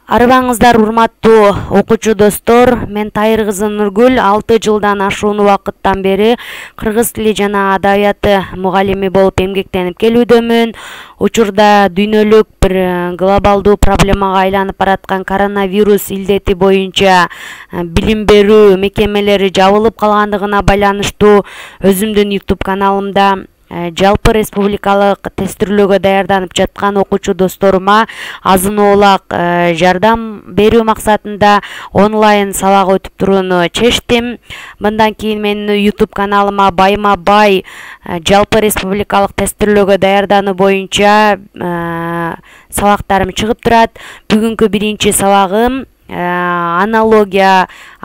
Арыбаңыздар урматтуу окуучу достор, мен Тайыр кызы Нургүл 6 жылдан ашуун убакыттан бери кыргыз тили жана адабияты мугалими болуп эмгектенип келүүдөмүн. Учурда дүйнөлүк бир глобалдуу проблемага айланып бараткан коронавирус илдети боюнча билим берүү мекемелери жабылып калгандыгына байланыштуу өзүмдүн YouTube каналымда жалпы республикалык тестирлөөгө даярданып жаткан окуучу досторума азын оолак жардам берүү максатында онлайн сабак өтүп турууну чечтим. Мындан кийин менин YouTube каналыма байма бай жалпы республикалык тестирлөөгө даярдануу боюнча сабактарым чыгып турат. Бүгүнкү биринчи сабагым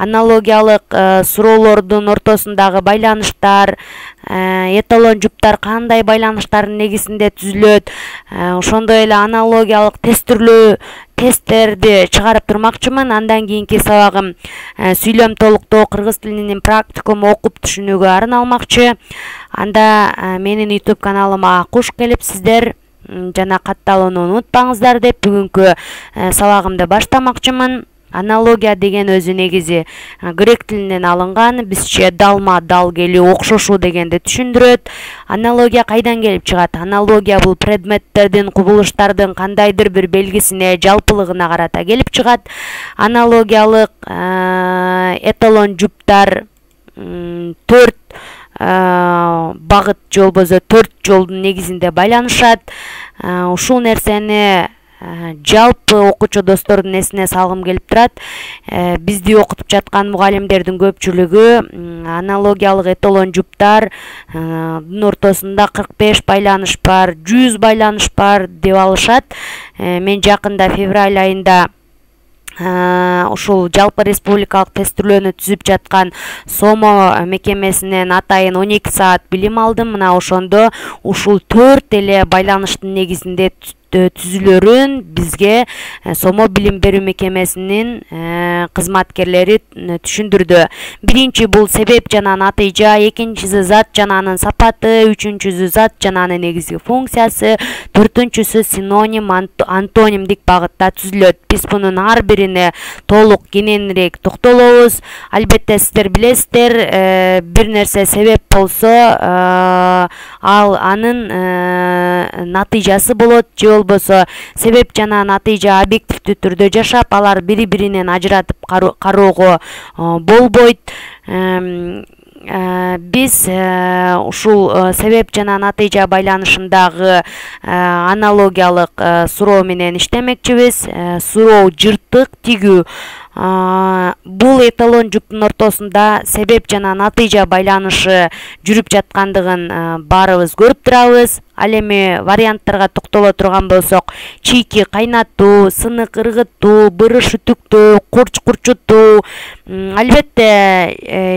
аналогиялык суроолордун ортосундагы байланыштар, эталон жуптар кандай байланыштардын негизинде түзүлөт, ошондой эле аналогиялык тестирлөө тесттерди чыгарып турмакчымын. Андан кийинки сабагым сүйлөм толуктоо кыргыз тилинин практикум окуп түшүнүүгө арналмакчы. Анда менин YouTube каналыма куш келипсиздер. Жана катталууну унутпаңыздар деп бүгүнкү сабагымды баштамакчымын. Аналогия деген өзү негизи грек тилинен алынган, бизче далма дал келүү, окшошуу дегенди түшүндүрөт. Аналогия кайдан келип чыгат? Аналогия бул предметтердин, кубулуштардын кандайдыр бир белгисине, жалпылыгына карата келип чыгат. Аналогиялык эталон жуптар 4 багыт же болбосо 4 жолдун негизинде байланышат. Ушул нерсени жалпы окуучу достордун эсине салгым келип турат. Бизди окутуп жаткан мугалимдердин көпчүлүгү аналогиялык эталон жуптардын ортосунда 45 байланыш бар, 100 байланыш бар деп алышат. Мен жакында февраль айында ушул жалпы республикалык тестирлөөнү түзүп жаткан СОМО мекемесинен атайын 12 саат билим алдым. Мына ошондо ушул 4 эле байланыштын негизинде түзүлөрүн бизге СОМО билим берүү мекемесинин кызматкерлери түшүндүрдү. Биринчи бул себеп жана натыйжа, экинчиси зат жана анын сапаты, үчүнчүсү зат жана анын негизги функциясы, төртүнчүсү синоним, антонимдик багытта түзүлөт. Биз мунун ар бирине толук кененирээк токтолобуз. Албетте сиздер билесиздер, бир нерсе себеп болсо, ал анын натыйжасы болот, же болбосо себеп жана натыйжа объективдүү түрдө жашап, алар бири-биринен ажыратып кароого болбойт. Биз ушул себеп жана натыйжа байланышындагы аналогиялык суроо менен иштемекчибиз. Суроо жыртык, тигүү. Бул эталон жуптун ортосунда себеп жана натыйжа байланышы жүрүп жаткандыгын баарыбыз көрүп турабыз. Ал эми варианттарга токтоло турган болсок, чийки кайнатуу, сынык ыргыттуу, бырыш үтүктөө, курч курчутуу. Албетте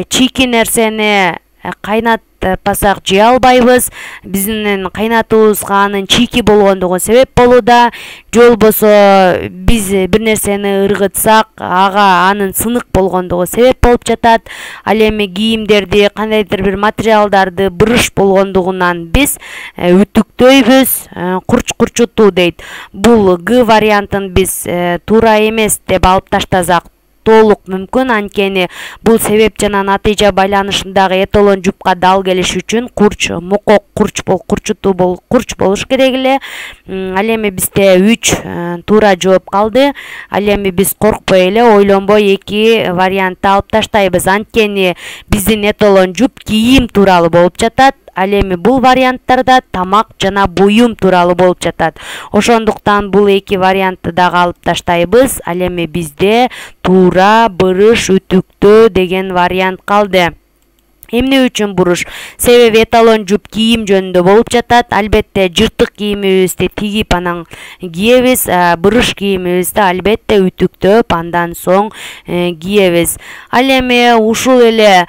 чийки нерсени кайнатпасак жей албайбыз. Биздин кайнатуубузга анын чийки болгондугу себеп болууда. Же болбосо биз бир нерсени ыргытсак, ага анын сынык болгондугу себеп болуп жатат. Ал эми кийимдерди, кандайдыр бир материалдарды бырыш болгондугунан биз үтүктөйбүз, курч курчутуу дейт. Бул Г вариантын биз туура эмес деп алып таштасак толук мүмкүн. Анткени бул себеп жана натыйжа байланышындагы эталон жупка дал келиш үчүн курч, мокок курч болуш керек эле. Ал эми бизде 3 туура жооп калды. Ал эми биз коркпой эле, ойлонбой эки вариантты алып таштайбыз. Анткени биздин эталон жуп кийим тууралуу болуп жатат. Ал эми бул варианттарда тамак жана буюм тууралуу болуп жатат. Ошондуктан бул эки вариантты дагы алып таштайбыз. Ал эми бизде туура бырыш, үтүктөө деген вариант калды. Эмне үчүн буруш? Себеби эталон жуп кийим жөнүндө болуп жатат. Албетте жыртык кийимибизди тигип анан кийебиз, бырыш кийимибизди албетте үтүктөп андан соң кийебиз. Ал эми ушул эле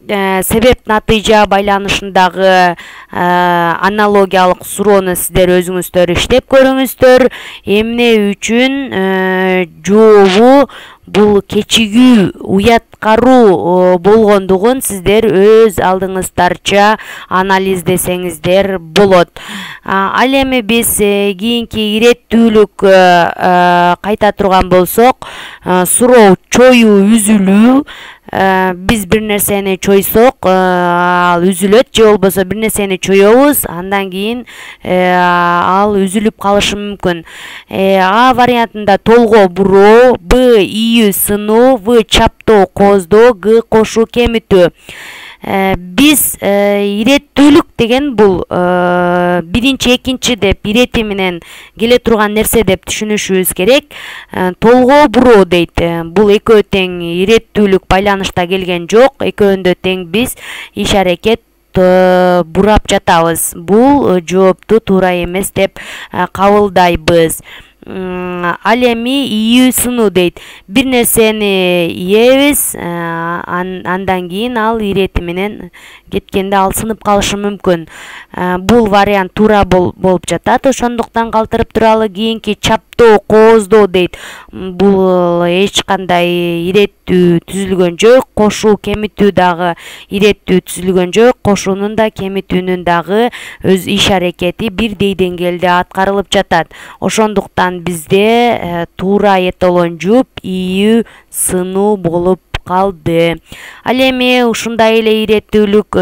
себеп натыйжа байланышындагы аналогиялык суроону сиздер өзүңүздөр иштеп көрүңүздөр. Эмне үчүн жообу бул кечигүү уяткаруу болгондугун сиздер өз алдыңыздарча анализдесеңиздер болот. Ал эми биз кийинки иреттүүлүк кайта турган болсок, суроо чоюу, үзүлүү. Биз бир нерсени чойсок, ал үзүлөт, же болбосо бир нерсени чоёбуз, андан кийин ал үзүлүп калышы мүмкүн. А вариантында толгоо буруу, Б ийүү сынуу, В чаптоо, кооздоо, Г кошуу, кемитүү. Биз иреттүүлүк деген бул биринчи, экинчи деп ирети менен келе турган нерсе деп түшүнүшүбүз керек. Толгоо буруу дейт. Бул экөө тең иреттүүлүк байланышта келген жок. Экөөндө тең биз иш аракет бурап жатабыз. Бул жоопту туура эмес деп кабылдайбыз. Ал эми ийүү сынуу дейт. Бир нерсени ийебиз, андан кийин ал ирети менен кеткенде ал сынып калышы мүмкүн. Бул вариант туура болуп жатат. Ошондуктан калтырып туралы. Кийинки чаптоо, кооздоо дейт. Бул эч кандай иреттүү түзүлгөн жок. Кошуу, кемитүү дагы иреттүү түзүлгөн жок. Кошуунун да, кемитүүнүн дагы өз иш аракети бирдей деңгээлде аткарылып жатат. Ошондуктан бизде туура эталон жуп ийүү сынуу болуп калды. Ал эми ушундай эле иреттүүлүк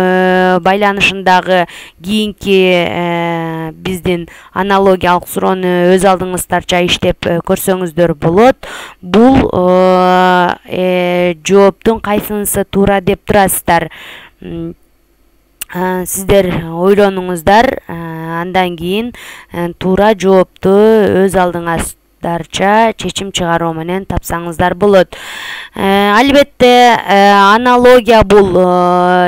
байланышындагы кийинки биздин аналогиялык суроону өз алдыңыздарча иштеп көрсөңүздөр болот. Бул жооптун кайсынысы туура деп турасыздар? Сиздер ойлонуңуздар, андан кийин туура жоопту өз алдыңыздарча чечим чыгаруу менен тапсаңыздар болот. Албетте аналогия бул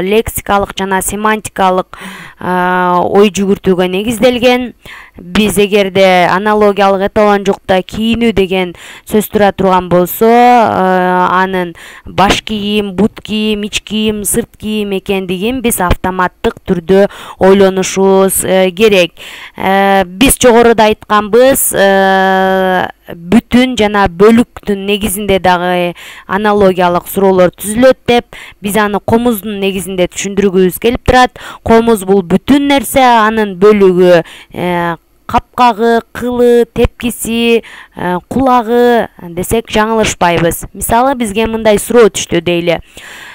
лексикалык жана семантикалык ой жүгүртүүгө негизделген. Биз эгерде аналогиялык эталон жокта кийинүү деген сөз тура турган болсо, анын баш кийим, бут кийим, ич кийим, сырт кийим экендигин биз автоматтык түрдө ойлонушубуз керек. Биз жогоруда айтканбыз, бүтүн жана бөлүктүн негизинде дагы аналогиялык суроолор түзүлөт деп. Биз аны комуздун негизинде түшүндүргүбүз келип турат. Комуз бул бүтүн нерсе, анын бөлүгү капкагы, кылы, тепкиси, кулагы десек жаңылышпайбыз. Мисалы, бизге мындай суроо түштү дейли.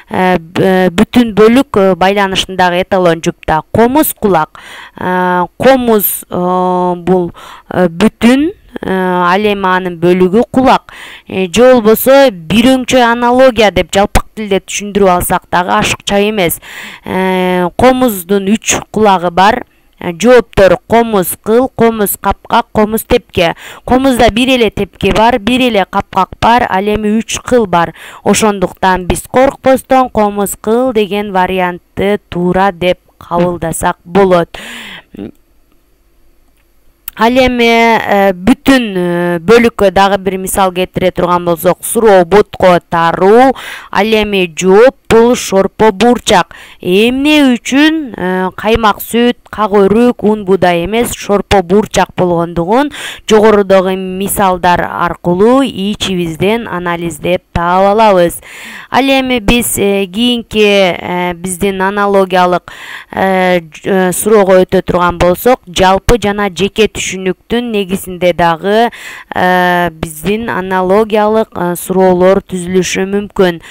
Бүтүн бөлүк байланышындагы эталон жупта комуз, кулак. Комуз бул бүтүн, ал эми анын бөлүгү кулак. Же болбосо бир өңчөй аналогия деп жалпак тилде түшүндүрүп алсак дагы ашыкча эмес. Комуздун 3 кулагы бар. Жооптор: комуз кыл, комуз капкак, комуз тепке. Комузда бир эле тепке бар, бир эле капкак бар, ал эми 3 кыл бар. Ошондуктан биз коркпостон комуз кыл деген вариантты туура деп кабылдасак болот. Ал эми бүтүн бөлүккө дагы бир мисал келтире турган болсок, суроо ботко таруу, ал эми жооп бул шорпо буурчак. Эмне үчүн каймак, сүт, как өрүк, ун, буудай эмес, шорпо буурчак болгондугун жогорудагы мисалдар аркылуу ичибизден анализдеп таап алабыз. Ал эми биз кийинки биздин аналогиялык суроого өтө турган болсок, жалпы жана жеке түшүнүктүн негизинде дагы биздин аналогиялык суроолор түзүлүшү мүмкүн.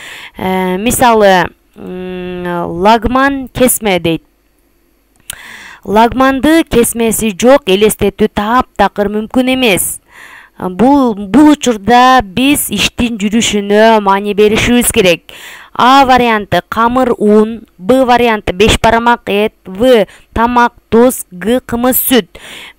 Мисалы, лагман кесме дейт. Лагманды кесмеси жок элестетүү таптакыр мүмкүн эмес. Бул учурда биз иштин жүрүшүнө маани беришибиз керек. А варианты: камыр, ун. Б варианты: 5 барамак эт. В тамак, туз. Г кымыз, сүт.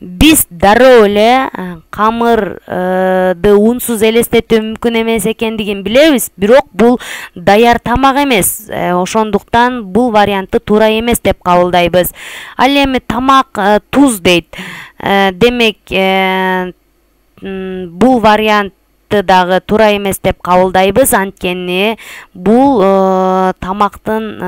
Биз дароо эле камырды унсуз элестетүү мүмкүн эмес экендигин билебиз, бирок бул даяр тамак эмес. Ошондуктан бул вариантты туура эмес деп кабылдайбыз. Ал эми тамак, туз дейт. Демек, бул вариант айтты дагы туура эмес деп кабылдайбыз. Анткени бул тамактын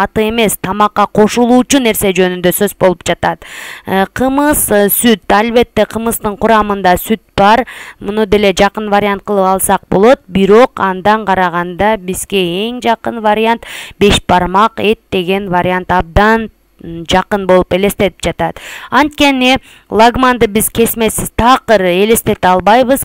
аты эмес, тамакка кошулуучу нерсе жөнүндө сөз болуп жатат. Кымыз, сүт, албетте кымыздын курамында сүт бар. Муну деле жакын вариант кылып алсак болот. Бирок андан караганда бизге эң жакын вариант 5 бармак эт деген вариант абдан жакын болуп элестетип жатат. Анткени лагманды биз кесмесиз такыр элестете албайбыз.